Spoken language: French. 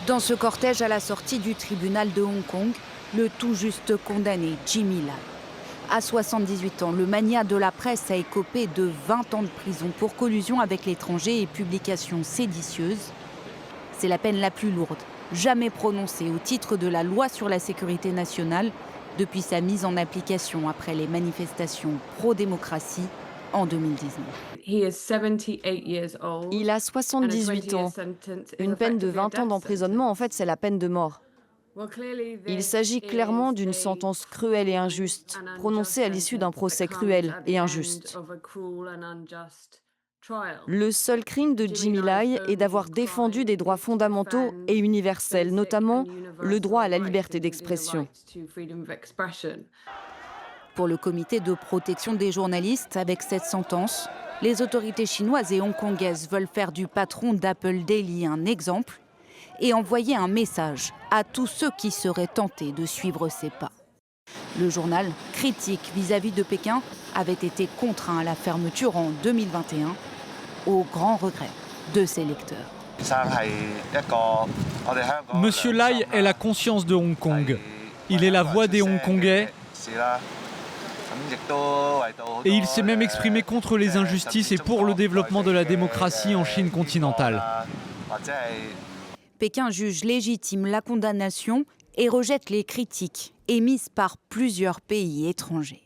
Dans ce cortège à la sortie du tribunal de Hong Kong, le tout juste condamné Jimmy Lai. À 78 ans, le magnat de la presse a écopé de 20 ans de prison pour collusion avec l'étranger et publication séditieuse. C'est la peine la plus lourde jamais prononcée au titre de la loi sur la sécurité nationale depuis sa mise en application après les manifestations pro-démocratie en 2019. Il a 78 ans. Une peine de 20 ans d'emprisonnement, en fait, c'est la peine de mort. Il s'agit clairement d'une sentence cruelle et injuste, prononcée à l'issue d'un procès cruel et injuste. Le seul crime de Jimmy Lai est d'avoir défendu des droits fondamentaux et universels, notamment le droit à la liberté d'expression. Pour le comité de protection des journalistes, avec cette sentence, les autorités chinoises et hongkongaises veulent faire du patron d'Apple Daily un exemple et envoyer un message à tous ceux qui seraient tentés de suivre ses pas. Le journal, critique vis-à-vis de Pékin, avait été contraint à la fermeture en 2021, au grand regret de ses lecteurs. Monsieur Lai est la conscience de Hong Kong. Il est la voix des Hongkongais. Et il s'est même exprimé contre les injustices et pour le développement de la démocratie en Chine continentale. Pékin juge légitime la condamnation et rejette les critiques émises par plusieurs pays étrangers.